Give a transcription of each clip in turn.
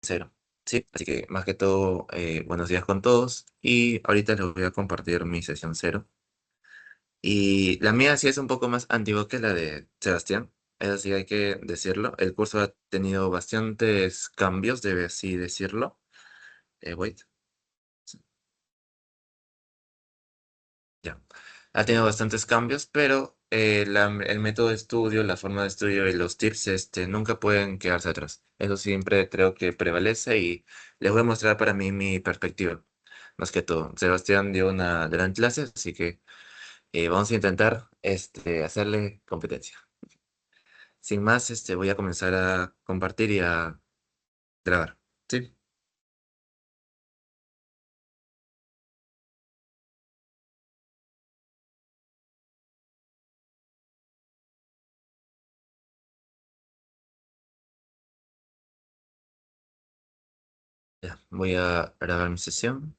cero. Sí, así que más que todo, buenos días con todos. Y ahorita les voy a compartir mi sesión cero. Y la mía sí es un poco más antigua que la de Sebastián. Eso sí hay que decirlo. El curso ha tenido bastantes cambios, debe así decirlo. Wait, ya. Ha tenido bastantes cambios, pero el método de estudio, la forma de estudio y los tips nunca pueden quedarse atrás. Eso siempre creo que prevalece y les voy a mostrar para mí mi perspectiva. Más que todo, Sebastián dio una gran clase, así que vamos a intentar hacerle competencia. Sin más, voy a comenzar a compartir y a grabar. Sí, ya. Voy a grabar mi sesión.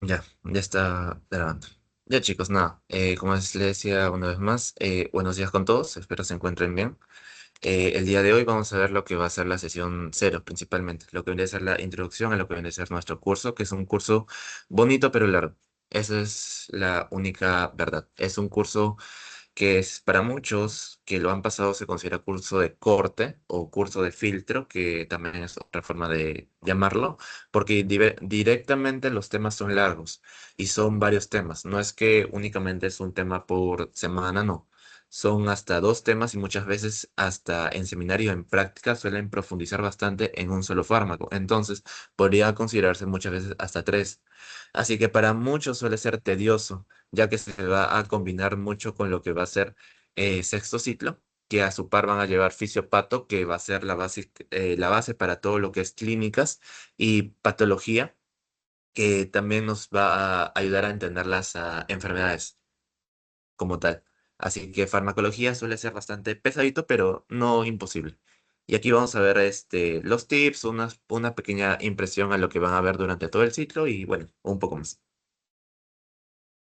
Ya está grabando. Ya chicos, nada, como les decía una vez más, buenos días con todos, espero se encuentren bien. El día de hoy vamos a ver lo que va a ser la sesión cero, principalmente, lo que viene a ser la introducción a lo que viene a ser nuestro curso, que es un curso bonito pero largo. Esa es la única verdad. Es un curso que es para muchos que lo han pasado se considera curso de corte o curso de filtro, que también es otra forma de llamarlo, porque directamente los temas son largos y son varios temas. No es que únicamente es un tema por semana, no. Son hasta dos temas y muchas veces hasta en seminario, en práctica, suelen profundizar bastante en un solo fármaco. Entonces, podría considerarse muchas veces hasta tres. Así que para muchos suele ser tedioso ya que se va a combinar mucho con lo que va a ser sexto ciclo, que a su par van a llevar fisiopato, que va a ser la base para todo lo que es clínicas y patología, que también nos va a ayudar a entender las enfermedades como tal. Así que farmacología suele ser bastante pesadito, pero no imposible. Y aquí vamos a ver los tips, una pequeña impresión a lo que van a ver durante todo el ciclo y bueno, un poco más.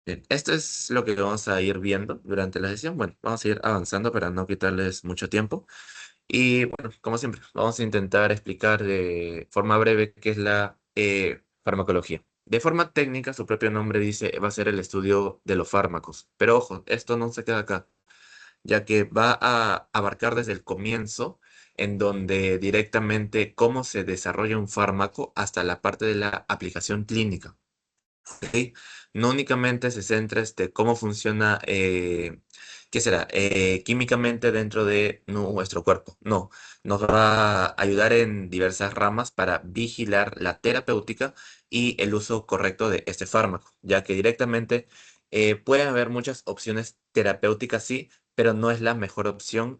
Bien, esto es lo que vamos a ir viendo durante la sesión. Bueno, vamos a ir avanzando para no quitarles mucho tiempo. Y bueno, como siempre, vamos a intentar explicar de forma breve qué es la farmacología. De forma técnica, su propio nombre dice, va a ser el estudio de los fármacos. Pero ojo, esto no se queda acá, ya que va a abarcar desde el comienzo, en donde directamente cómo se desarrolla un fármaco hasta la parte de la aplicación clínica. ¿Ok? No únicamente se centra cómo funciona, ¿qué será? Químicamente dentro de nuestro cuerpo. No, nos va a ayudar en diversas ramas para vigilar la terapéutica y el uso correcto de este fármaco, ya que directamente pueden haber muchas opciones terapéuticas, sí, pero no es la mejor opción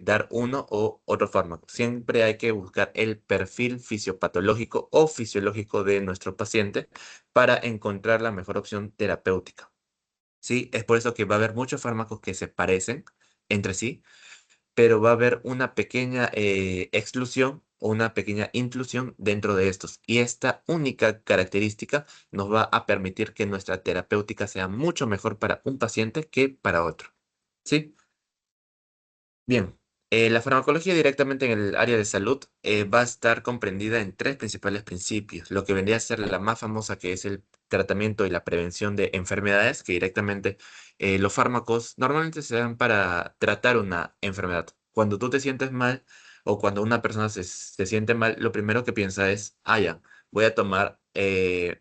dar uno o otro fármaco. Siempre hay que buscar el perfil fisiopatológico o fisiológico de nuestro paciente para encontrar la mejor opción terapéutica. Sí, es por eso que va a haber muchos fármacos que se parecen entre sí, pero va a haber una pequeña exclusión o una pequeña inclusión dentro de estos. Y esta única característica nos va a permitir que nuestra terapéutica sea mucho mejor para un paciente que para otro. ¿Sí? Bien, la farmacología directamente en el área de salud va a estar comprendida en tres principales principios, lo que vendría a ser la más famosa, que es el tratamiento y la prevención de enfermedades, que directamente los fármacos normalmente se dan para tratar una enfermedad. Cuando tú te sientes mal o cuando una persona se siente mal, lo primero que piensa es, ah, ya, voy a tomar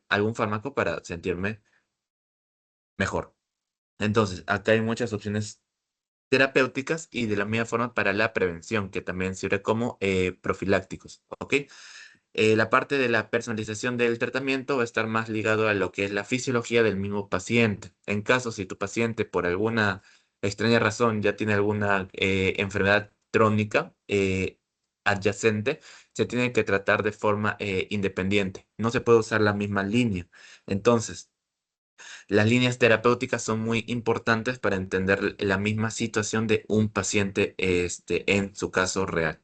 algún fármaco para sentirme mejor. Entonces, acá hay muchas opciones terapéuticas y de la misma forma para la prevención, que también sirve como profilácticos, ¿ok? La parte de la personalización del tratamiento va a estar más ligado a lo que es la fisiología del mismo paciente. En caso, si tu paciente por alguna extraña razón ya tiene alguna enfermedad crónica adyacente, se tiene que tratar de forma independiente. No se puede usar la misma línea. Entonces, las líneas terapéuticas son muy importantes para entender la misma situación de un paciente en su caso real.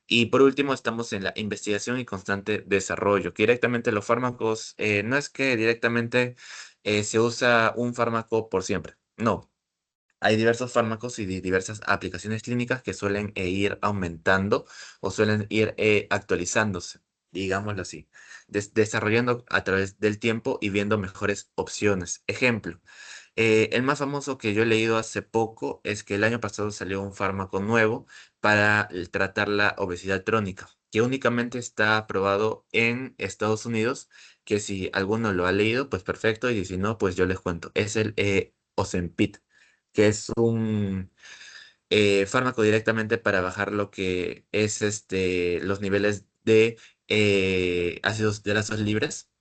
Y por último, estamos en la investigación y constante desarrollo, que directamente los fármacos, no es que directamente se usa un fármaco por siempre, no. hay diversos fármacos y diversas aplicaciones clínicas que suelen ir aumentando o suelen ir actualizándose, digámoslo así, desarrollando a través del tiempo y viendo mejores opciones. Ejemplo, el más famoso que yo he leído hace poco es que el año pasado salió un fármaco nuevo para tratar la obesidad crónica, que únicamente está aprobado en Estados Unidos, que si alguno lo ha leído, pues perfecto, y si no, pues yo les cuento. Es el Ozempic, que es un fármaco directamente para bajar lo que es los niveles de ácidos grasos libres.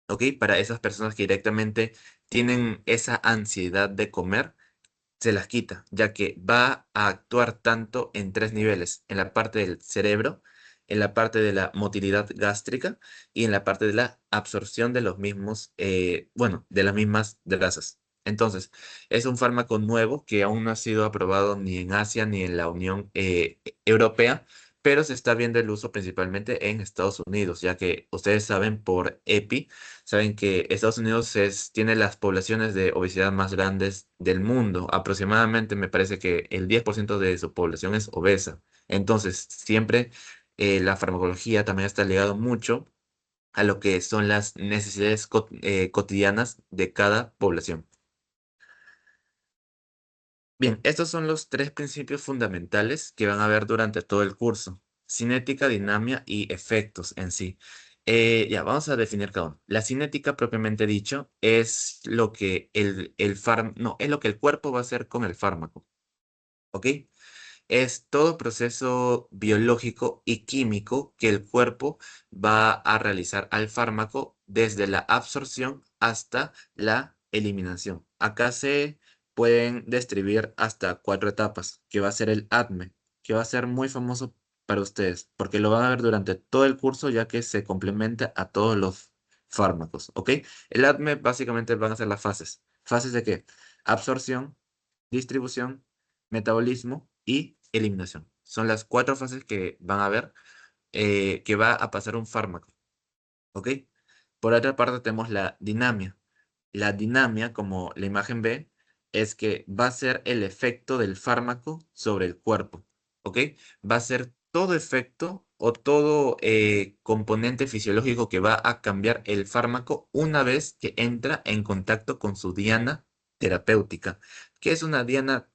¿Ok? Para esas personas que directamente tienen esa ansiedad de comer, se las quita, ya que va a actuar tanto en tres niveles, en la parte del cerebro, en la parte de la motilidad gástrica y en la parte de la absorción de los mismos, bueno, de las mismas grasas. Entonces, es un fármaco nuevo que aún no ha sido aprobado ni en Asia ni en la Unión Europea, pero se está viendo el uso principalmente en Estados Unidos, ya que ustedes saben por EPI, saben que Estados Unidos tiene las poblaciones de obesidad más grandes del mundo. Aproximadamente me parece que el 10% de su población es obesa. Entonces, siempre la farmacología también está ligado mucho a lo que son las necesidades cotidianas de cada población. Bien, estos son los tres principios fundamentales que van a ver durante todo el curso. Cinética, dinamia y efectos en sí. Ya, vamos a definir cada uno. La cinética, propiamente dicho, es lo que no, es lo que el cuerpo va a hacer con el fármaco. ¿Ok? Es todo proceso biológico y químico que el cuerpo va a realizar al fármaco desde la absorción hasta la eliminación. Acá se pueden describir hasta cuatro etapas, que va a ser el ADME, que va a ser muy famoso para ustedes, porque lo van a ver durante todo el curso ya que se complementa a todos los fármacos, ¿ok? El ADME básicamente van a ser las fases. ¿Fases de qué? Absorción, distribución, metabolismo y eliminación. Son las cuatro fases que van a ver que va a pasar un fármaco. ¿Ok? Por otra parte tenemos la dinamia. La dinamia, como la imagen ve, es que va a ser el efecto del fármaco sobre el cuerpo. ¿Ok? Va a ser todo efecto o todo componente fisiológico que va a cambiar el fármaco una vez que entra en contacto con su diana terapéutica. ¿Qué es una diana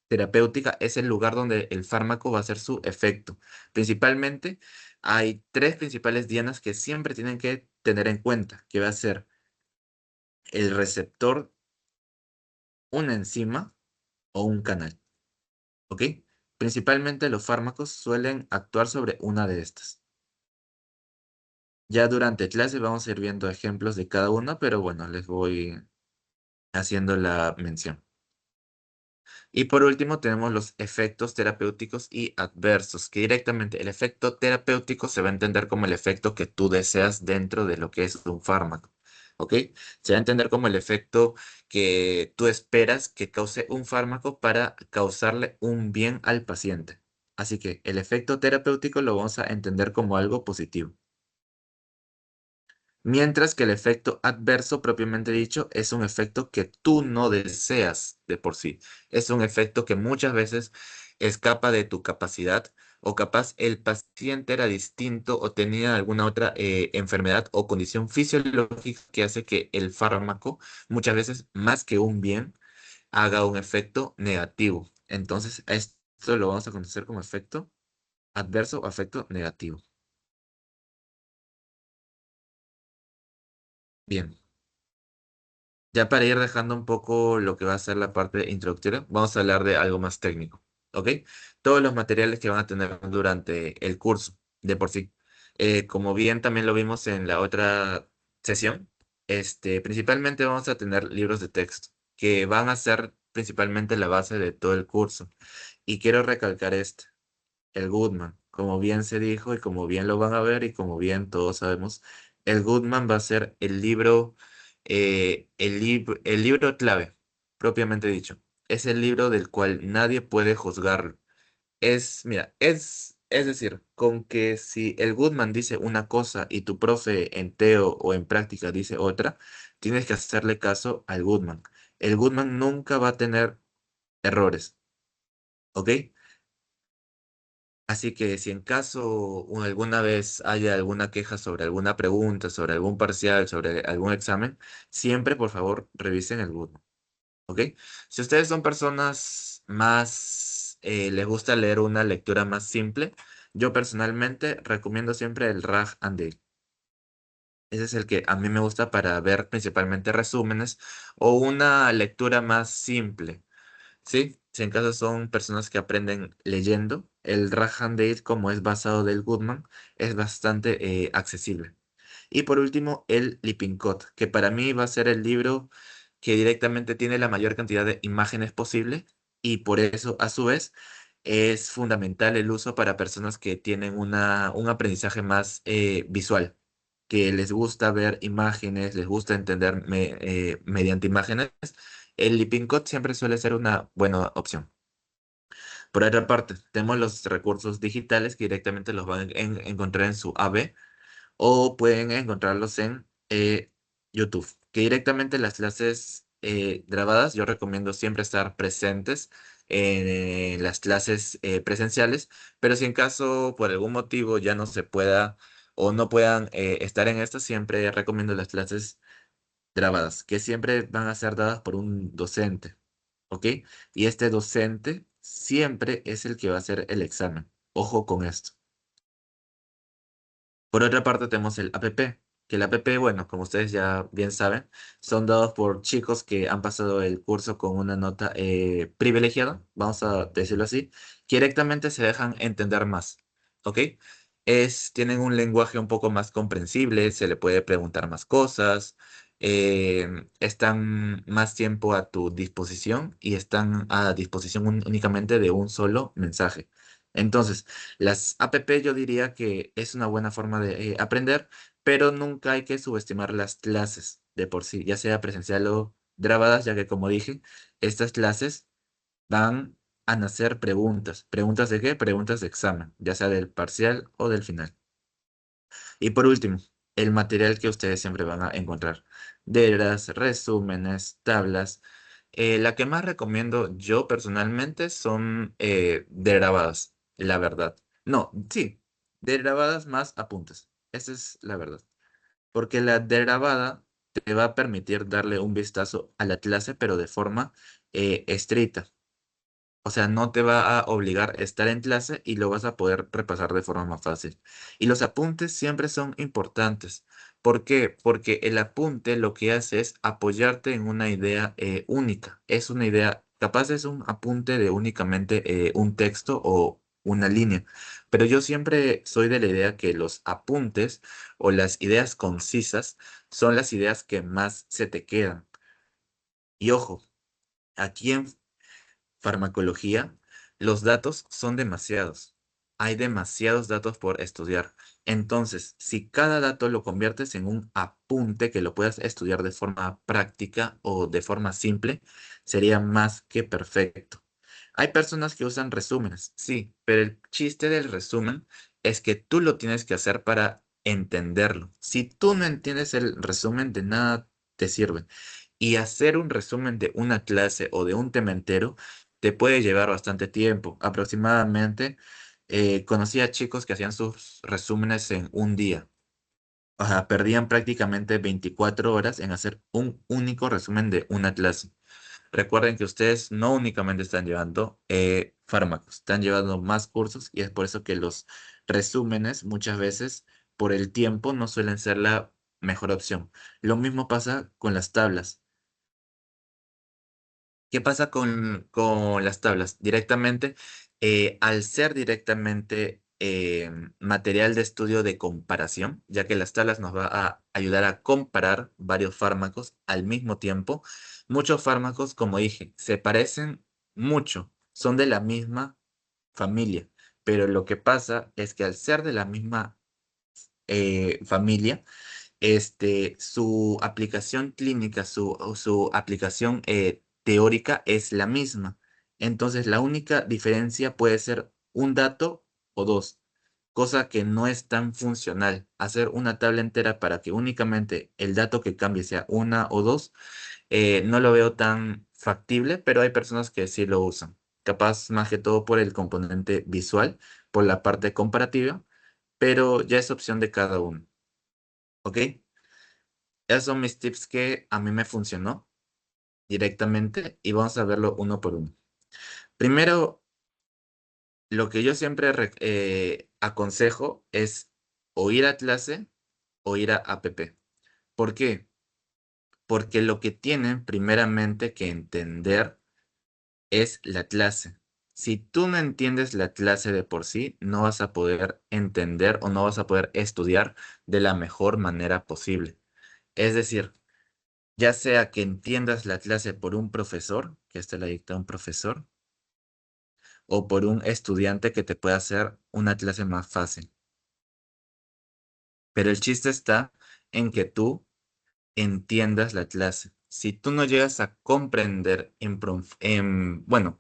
terapéutica? Es el lugar donde el fármaco va a hacer su efecto. Principalmente hay tres principales dianas que siempre tienen que tener en cuenta, que va a ser el receptor, una enzima o un canal. ¿Ok? Principalmente los fármacos suelen actuar sobre una de estas. Ya durante clase vamos a ir viendo ejemplos de cada uno, pero bueno, les voy haciendo la mención. Y por último tenemos los efectos terapéuticos y adversos, que directamente el efecto terapéutico se va a entender como el efecto que tú deseas dentro de lo que es un fármaco. ¿Ok? Se va a entender como el efecto que tú esperas que cause un fármaco para causarle un bien al paciente. Así que el efecto terapéutico lo vamos a entender como algo positivo. Mientras que el efecto adverso, propiamente dicho, es un efecto que tú no deseas de por sí. Es un efecto que muchas veces escapa de tu capacidad o capaz el paciente era distinto o tenía alguna otra enfermedad o condición fisiológica que hace que el fármaco, muchas veces más que un bien, haga un efecto negativo. Entonces, a esto lo vamos a conocer como efecto adverso o efecto negativo. Bien. Ya para ir dejando un poco lo que va a ser la parte introductoria, vamos a hablar de algo más técnico, ¿ok? Todos los materiales que van a tener durante el curso, de por sí. Como bien también lo vimos en la otra sesión, principalmente vamos a tener libros de texto, que van a ser principalmente la base de todo el curso. Y quiero recalcar el Goodman, como bien se dijo y como bien lo van a ver y como bien todos sabemos, el Goodman va a ser el libro clave, propiamente dicho. Es el libro del cual nadie puede juzgarlo. Mira, es decir, con que si el Goodman dice una cosa y tu profe en Teo o en práctica dice otra, tienes que hacerle caso al Goodman. El Goodman nunca va a tener errores, ¿ok? Así que si en caso alguna vez haya alguna queja sobre alguna pregunta, sobre algún parcial, sobre algún examen, siempre por favor revisen el Goodman, ¿ok? Si ustedes son personas más, les gusta leer una lectura más simple, yo personalmente recomiendo siempre el Rag and Dale. Ese es el que a mí me gusta para ver principalmente resúmenes o una lectura más simple. Sí, si en caso son personas que aprenden leyendo, el Rajan Date, como es basado del Goodman, es bastante accesible. Y por último, el Lippincott, que para mí va a ser el libro que directamente tiene la mayor cantidad de imágenes posible y por eso, a su vez, es fundamental el uso para personas que tienen un aprendizaje más visual, que les gusta ver imágenes, les gusta entender mediante imágenes. El Lippincott siempre suele ser una buena opción. Por otra parte, tenemos los recursos digitales que directamente los van a encontrar en su AB o pueden encontrarlos en YouTube. Que directamente las clases grabadas, yo recomiendo siempre estar presentes en las clases presenciales, pero si en caso por algún motivo ya no se pueda o no puedan estar en estas, siempre recomiendo las clases grabadas, que siempre van a ser dadas por un docente, ¿ok? Y este docente siempre es el que va a hacer el examen. Ojo con esto. Por otra parte tenemos el APP, que el APP, bueno, como ustedes ya bien saben, son dados por chicos que han pasado el curso con una nota privilegiada, vamos a decirlo así, que directamente se dejan entender más, ¿ok? Tienen un lenguaje un poco más comprensible, se le puede preguntar más cosas, están más tiempo a tu disposición y están a disposición únicamente de un solo mensaje. Entonces, las APP yo diría que es una buena forma de aprender, pero nunca hay que subestimar las clases de por sí, ya sea presencial o grabadas, ya que como dije, estas clases van a nacer preguntas. ¿Preguntas de qué? Preguntas de examen, ya sea del parcial o del final. Y por último, el material que ustedes siempre van a encontrar. Deras, resúmenes, tablas. La que más recomiendo yo personalmente son de grabadas, la verdad. No, sí, de grabadas más apuntes. Esa es la verdad. Porque la de grabada te va a permitir darle un vistazo a la clase, pero de forma estricta. O sea, no te va a obligar a estar en clase y lo vas a poder repasar de forma más fácil. Y los apuntes siempre son importantes. ¿Por qué? Porque el apunte lo que hace es apoyarte en una idea única. Es una idea, capaz es un apunte de únicamente un texto o una línea. Pero yo siempre soy de la idea que los apuntes o las ideas concisas son las ideas que más se te quedan. Y ojo, aquí en farmacología, los datos son demasiados. Hay demasiados datos por estudiar. Entonces, si cada dato lo conviertes en un apunte que lo puedas estudiar de forma práctica o de forma simple, sería más que perfecto. Hay personas que usan resúmenes, sí, pero el chiste del resumen es que tú lo tienes que hacer para entenderlo. Si tú no entiendes el resumen, de nada te sirve. Y hacer un resumen de una clase o de un tema entero te puede llevar bastante tiempo. Aproximadamente, conocí a chicos que hacían sus resúmenes en un día. O sea, perdían prácticamente 24 horas en hacer un único resumen de una clase. Recuerden que ustedes no únicamente están llevando fármacos, están llevando más cursos y es por eso que los resúmenes muchas veces por el tiempo no suelen ser la mejor opción. Lo mismo pasa con las tablas. ¿Qué pasa con las tablas? Directamente, al ser directamente material de estudio de comparación, ya que las tablas nos va a ayudar a comparar varios fármacos al mismo tiempo, muchos fármacos, como dije, se parecen mucho, son de la misma familia, pero lo que pasa es que al ser de la misma familia, su aplicación clínica, su aplicación teórica es la misma. Entonces, la única diferencia puede ser un dato o dos, cosa que no es tan funcional. Hacer una tabla entera para que únicamente el dato que cambie sea una o dos No lo veo tan factible, pero hay personas que sí lo usan. Capaz más que todo por el componente visual, por la parte comparativa, pero ya es opción de cada uno. ¿Ok? Esos son mis tips que a mí me funcionó directamente y vamos a verlo uno por uno. Primero, lo que yo siempre aconsejo es o ir a clase o ir a APP. ¿Por qué? Porque lo que tienen primeramente que entender es la clase. Si tú no entiendes la clase de por sí, no vas a poder entender o no vas a poder estudiar de la mejor manera posible. Es decir, ya sea que entiendas la clase por un profesor, que esta la dicta un profesor, o por un estudiante que te pueda hacer una clase más fácil. Pero el chiste está en que tú entiendas la clase. Si tú no llegas a comprender bueno,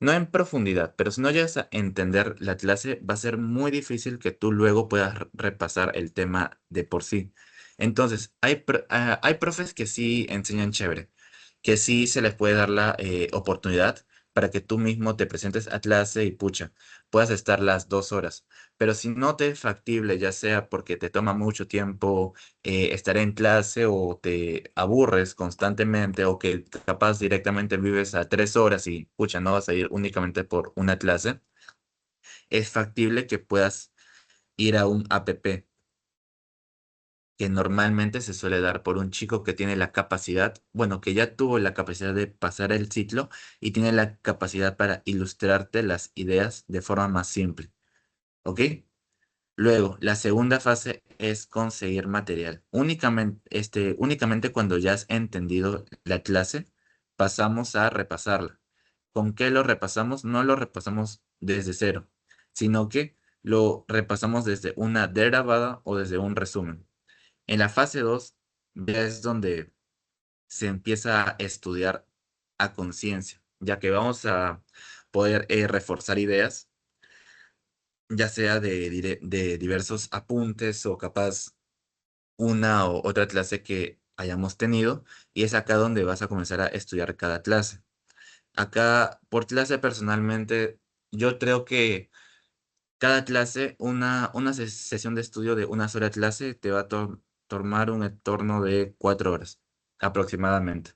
no en profundidad, pero si no llegas a entender la clase, va a ser muy difícil que tú luego puedas repasar el tema de por sí. Entonces, hay profes que sí enseñan chévere, que sí se les puede dar la oportunidad para que tú mismo te presentes a clase y pucha, puedas estar las 2 horas. Pero si no te es factible, ya sea porque te toma mucho tiempo estar en clase o te aburres constantemente o que capaz directamente vives a 3 horas y pucha, no vas a ir únicamente por una clase, es factible que puedas ir a un APP que normalmente se suele dar por un chico que tiene la capacidad, bueno, que ya tuvo la capacidad de pasar el ciclo y tiene la capacidad para ilustrarte las ideas de forma más simple. ¿Ok? Luego, la segunda fase es conseguir material. Únicamente cuando ya has entendido la clase, pasamos a repasarla. ¿Con qué lo repasamos? No lo repasamos desde cero, sino que lo repasamos desde una derivada o desde un resumen. En la fase 2 ya es donde se empieza a estudiar a conciencia, ya que vamos a poder reforzar ideas ya sea de diversos apuntes o capaz una o otra clase que hayamos tenido, y es acá donde vas a comenzar a estudiar cada clase. Acá, por clase personalmente, yo creo que cada clase, una sesión de estudio de una sola clase te va a tomar un entorno de 4 horas aproximadamente.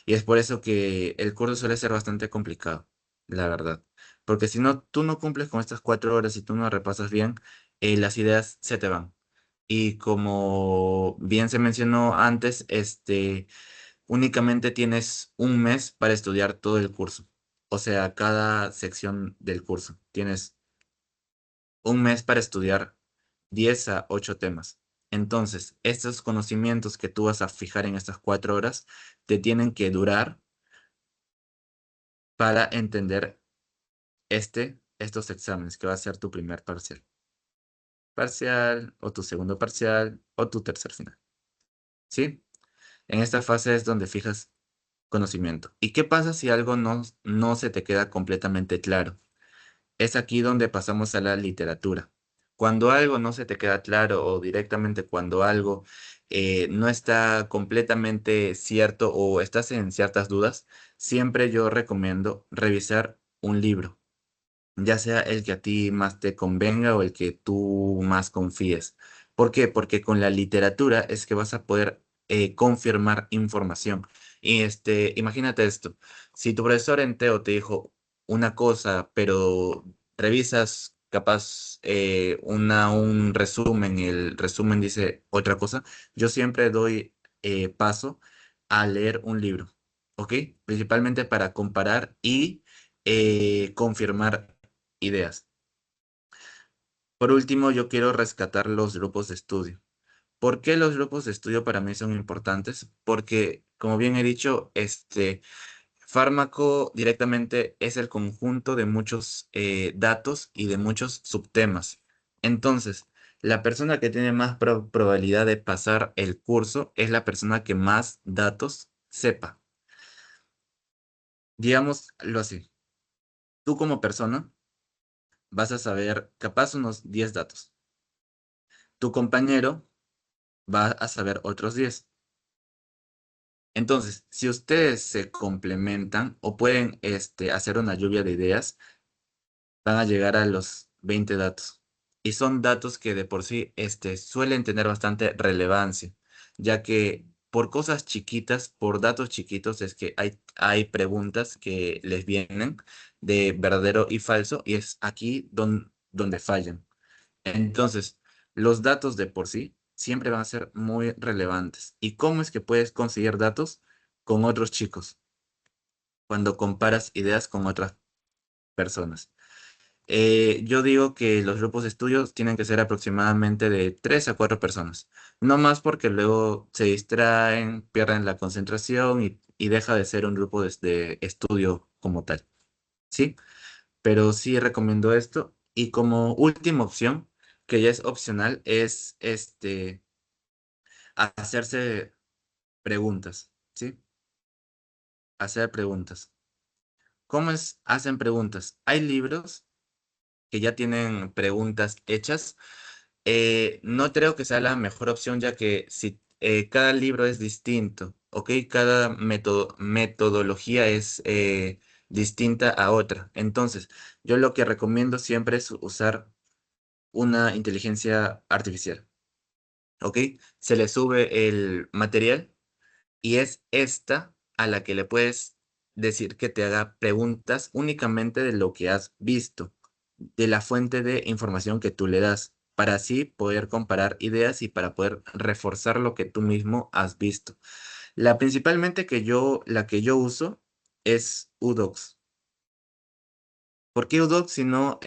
Y es por eso que el curso suele ser bastante complicado, la verdad. Porque si no, tú no cumples con estas 4 horas y tú no repasas bien, las ideas se te van. Y como bien se mencionó antes, únicamente tienes un mes para estudiar todo el curso. O sea, cada sección del curso. Tienes un mes para estudiar 10 a 8 temas. Entonces, estos conocimientos que tú vas a fijar en estas 4 horas te tienen que durar para entender estos exámenes, que va a ser tu primer parcial. Parcial, o tu segundo parcial, o tu tercer final. ¿Sí? En esta fase es donde fijas conocimiento. ¿Y qué pasa si algo no se te queda completamente claro? Es aquí donde pasamos a la literatura. Cuando algo no se te queda claro o directamente cuando algo no está completamente cierto o estás en ciertas dudas, siempre yo recomiendo revisar un libro, ya sea el que a ti más te convenga o el que tú más confíes. ¿Por qué? Porque con la literatura es que vas a poder confirmar información. Y imagínate esto, si tu profesor en Teo te dijo una cosa, pero revisas capaz un resumen y el resumen dice otra cosa, yo siempre doy paso a leer un libro, ¿ok? Principalmente para comparar y confirmar ideas. Por último, yo quiero rescatar los grupos de estudio. ¿Por qué los grupos de estudio para mí son importantes? Porque, como bien he dicho, fármaco directamente es el conjunto de muchos datos y de muchos subtemas. Entonces, la persona que tiene más probabilidad de pasar el curso es la persona que más datos sepa. Digámoslo así, tú como persona vas a saber capaz unos 10 datos. Tu compañero va a saber otros 10 Entonces, si ustedes se complementan o pueden hacer una lluvia de ideas, van a llegar a los 20 datos. Y son datos que de por sí suelen tener bastante relevancia, ya que por cosas chiquitas, por datos chiquitos, es que hay preguntas que les vienen de verdadero y falso, y es aquí donde fallan. Entonces, los datos de por sí siempre van a ser muy relevantes. ¿Y cómo es que puedes conseguir datos con otros chicos cuando comparas ideas con otras personas? Yo digo que los grupos de estudios tienen que ser aproximadamente de 3 a 4 personas. No más porque luego se distraen, pierden la concentración y deja de ser un grupo de estudio como tal. ¿Sí? Pero sí recomiendo esto. Y como última opción, que ya es opcional, es hacerse preguntas. ¿Sí? Hacer preguntas. ¿Cómo hacen preguntas? Hay libros que ya tienen preguntas hechas. No creo que sea la mejor opción, ya que si cada libro es distinto, ¿ok? Cada metodología es distinta a otra. Entonces, yo lo que recomiendo siempre es usar una inteligencia artificial, ¿ok? Se le sube el material y es esta a la que le puedes decir que te haga preguntas únicamente de lo que has visto, de la fuente de información que tú le das, para así poder comparar ideas y para poder reforzar lo que tú mismo has visto. La que yo uso es Udox. ¿Por qué Udox si no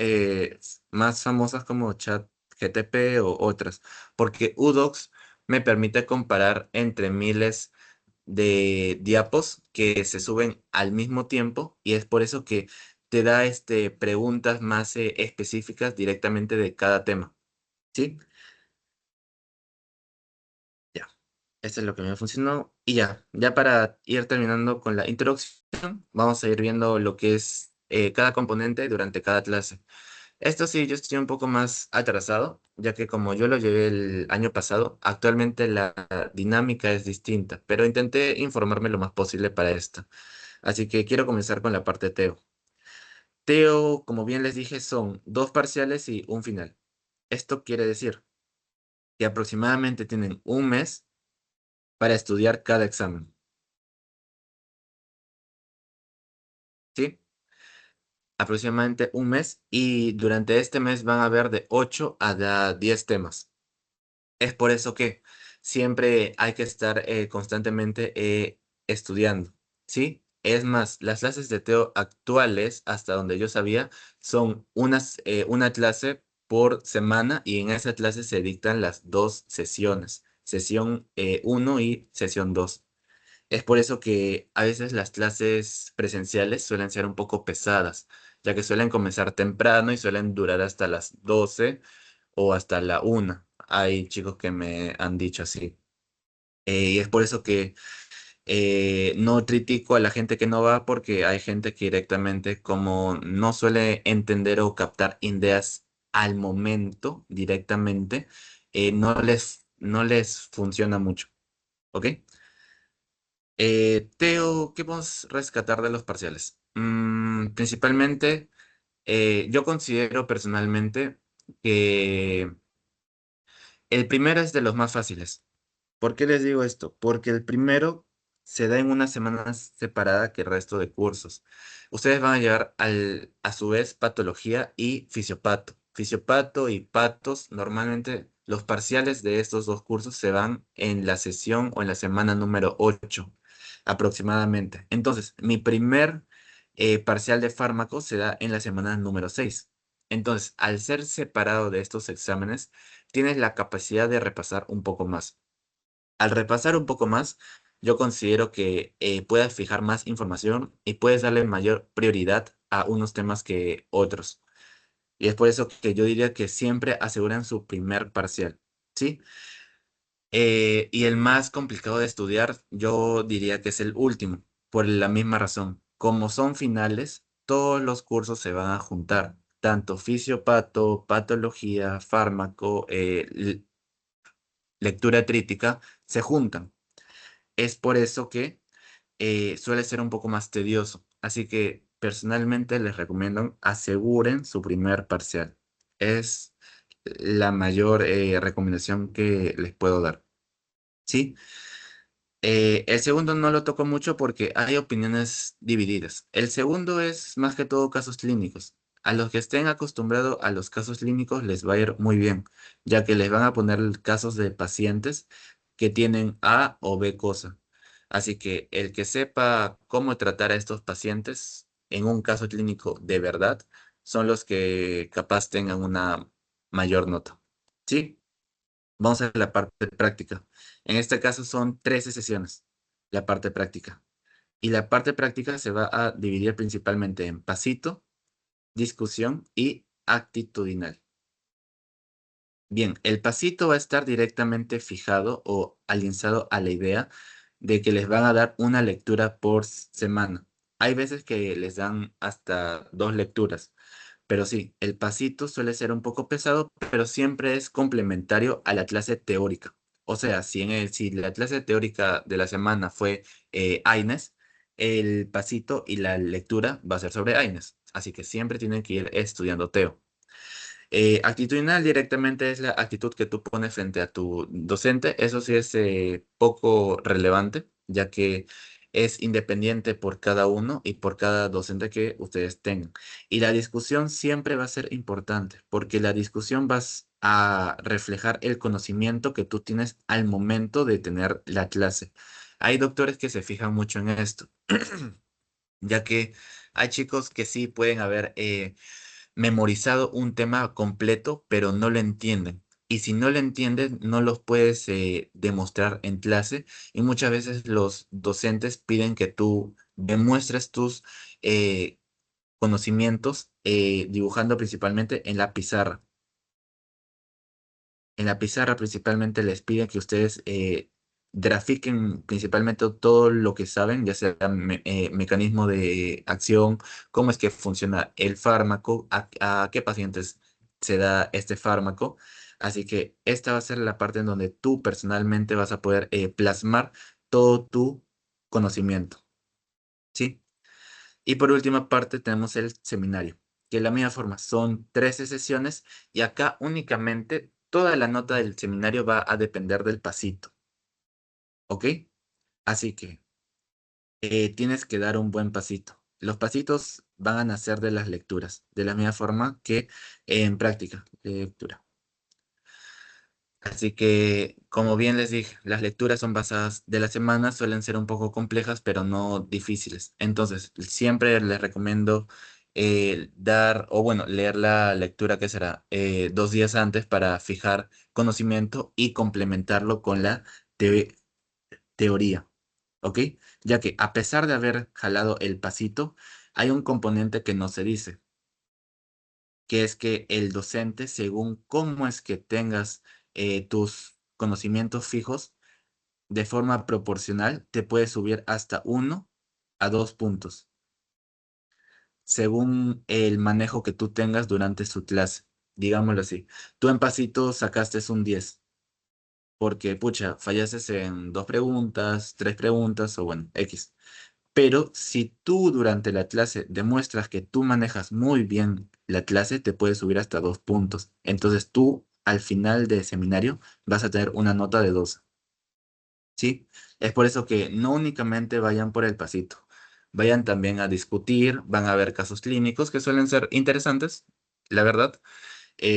más famosas como ChatGTP o otras? Porque Udox me permite comparar entre miles de diapos que se suben al mismo tiempo y es por eso que te da preguntas más específicas directamente de cada tema. ¿Sí? Ya. Eso es lo que me funcionó. Y ya para ir terminando con la introducción, vamos a ir viendo lo que es cada componente durante cada clase. Esto sí, yo estoy un poco más atrasado, ya que como yo lo llevé el año pasado, actualmente la dinámica es distinta, pero intenté informarme lo más posible para esto. Así que quiero comenzar con la parte Teo. Teo, como bien les dije, son 2 parciales y un final. Esto quiere decir que aproximadamente tienen un mes para estudiar cada examen. ¿Sí? Aproximadamente un mes y durante este mes van a ver de 8 a 10 temas. Es por eso que siempre hay que estar constantemente estudiando, ¿sí? Es más, las clases de Teo actuales, hasta donde yo sabía, son una clase por semana y en esa clase se dictan las 2 sesiones, sesión 1 y sesión 2. Es por eso que a veces las clases presenciales suelen ser un poco pesadas, ya que suelen comenzar temprano y suelen durar hasta las 12 o hasta la 1. Hay chicos que me han dicho así. Y es por eso que no critico a la gente que no va, porque hay gente que directamente, como no suele entender o captar ideas al momento directamente, no les funciona mucho. ¿Ok? Teo, ¿qué podemos rescatar de los parciales? Principalmente, yo considero personalmente que el primero es de los más fáciles. ¿Por qué les digo esto? Porque el primero se da en una semana separada que el resto de cursos. Ustedes van a llevar a su vez patología y fisiopato. Fisiopato y patos, normalmente los parciales de estos 2 cursos se van en la sesión o en la semana número 8 aproximadamente. Entonces, mi primer parcial de fármacos se da en la semana número 6. Entonces, al ser separado de estos exámenes, tienes la capacidad de repasar un poco más. Al repasar un poco más, yo considero que puedes fijar más información y puedes darle mayor prioridad a unos temas que otros. Y es por eso que yo diría que siempre aseguran su primer parcial, ¿sí? Y el más complicado de estudiar, yo diría que es el último, por la misma razón. Como son finales, todos los cursos se van a juntar, tanto fisiopato, patología, fármaco, lectura crítica, se juntan. Es por eso que suele ser un poco más tedioso. Así que personalmente les recomiendo aseguren su primer parcial. Es la mayor recomendación que les puedo dar. ¿Sí? El segundo no lo toco mucho porque hay opiniones divididas. El segundo es más que todo casos clínicos. A los que estén acostumbrados a los casos clínicos les va a ir muy bien, ya que les van a poner casos de pacientes que tienen A o B cosa. Así que el que sepa cómo tratar a estos pacientes en un caso clínico de verdad son los que capaz tengan una mayor nota. ¿Sí? Vamos a la parte práctica. En este caso son 13 sesiones, la parte práctica. Y la parte práctica se va a dividir principalmente en pasito, discusión y actitudinal. Bien, el pasito va a estar directamente fijado o alineado a la idea de que les van a dar una lectura por semana. Hay veces que les dan hasta 2 lecturas, pero sí, el pasito suele ser un poco pesado, pero siempre es complementario a la clase teórica. O sea, si la clase teórica de la semana fue AINES, el pasito y la lectura va a ser sobre AINES. Así que siempre tienen que ir estudiando Teo. Actitudinal directamente es la actitud que tú pones frente a tu docente. Eso sí es poco relevante, ya que es independiente por cada uno y por cada docente que ustedes tengan. Y la discusión siempre va a ser importante, porque la discusión vas a reflejar el conocimiento que tú tienes al momento de tener la clase. Hay doctores que se fijan mucho en esto, ya que hay chicos que sí pueden haber memorizado un tema completo, pero no lo entienden. Y si no lo entienden, no los puedes demostrar en clase. Y muchas veces los docentes piden que tú demuestres tus eh, conocimientos dibujando principalmente en la pizarra. En la pizarra principalmente les piden que ustedes grafiquen principalmente todo lo que saben, ya sea mecanismo de acción, cómo es que funciona el fármaco, a qué pacientes se da este fármaco. Así que esta va a ser la parte en donde tú personalmente vas a poder plasmar todo tu conocimiento, ¿sí? Y por última parte tenemos el seminario, que de la misma forma son 13 sesiones y acá únicamente toda la nota del seminario va a depender del pasito, ¿ok? Así que tienes que dar un buen pasito. Los pasitos van a nacer de las lecturas, de la misma forma que en práctica de lectura. Así que, como bien les dije, las lecturas son basadas de la semana, suelen ser un poco complejas, pero no difíciles. Entonces, siempre les recomiendo dar, o bueno, leer la lectura que será 2 días antes para fijar conocimiento y complementarlo con la te- teoría, ¿ok? Ya que a pesar de haber jalado el pasito, hay un componente que no se dice, que es que el docente, según cómo es que tengas tus conocimientos fijos, de forma proporcional, te puede subir hasta 1 a 2 puntos, según el manejo que tú tengas durante su clase. Digámoslo así. Tú en pasito sacaste un 10 porque, pucha, fallaste en 2 preguntas, 3 preguntas o bueno, X. Pero si tú durante la clase demuestras que tú manejas muy bien la clase, te puedes subir hasta 2 puntos. Entonces tú al final del seminario vas a tener una nota de 12. ¿Sí? Es por eso que no únicamente vayan por el pasito, vayan también a discutir, van a ver casos clínicos que suelen ser interesantes, la verdad.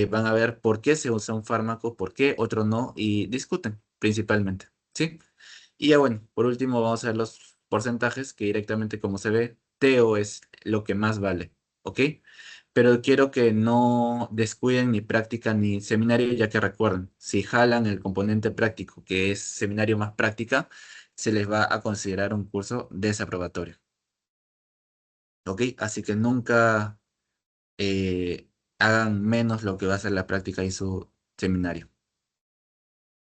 Van a ver por qué se usa un fármaco, por qué otro no, y discuten principalmente. ¿Sí? Y ya bueno, por último vamos a ver los porcentajes que directamente como se ve, Teo es lo que más vale, ¿ok? Pero quiero que no descuiden ni práctica ni seminario, ya que recuerden, si jalan el componente práctico, que es seminario más práctica, se les va a considerar un curso desaprobatorio, ¿ok? Así que nunca hagan menos lo que va a ser la práctica y su seminario.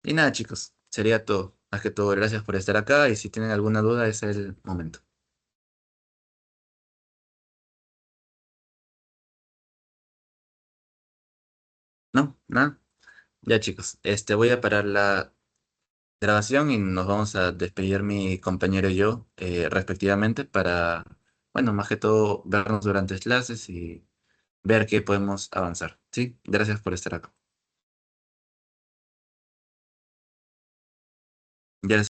Y nada, chicos, sería todo. Más que todo, gracias por estar acá y si tienen alguna duda, ese es el momento. ¿No? ¿Nada? Ya, chicos, voy a parar la grabación y nos vamos a despedir mi compañero y yo respectivamente para, bueno, más que todo vernos durante las clases y ver qué podemos avanzar. Sí, gracias por estar acá. Ya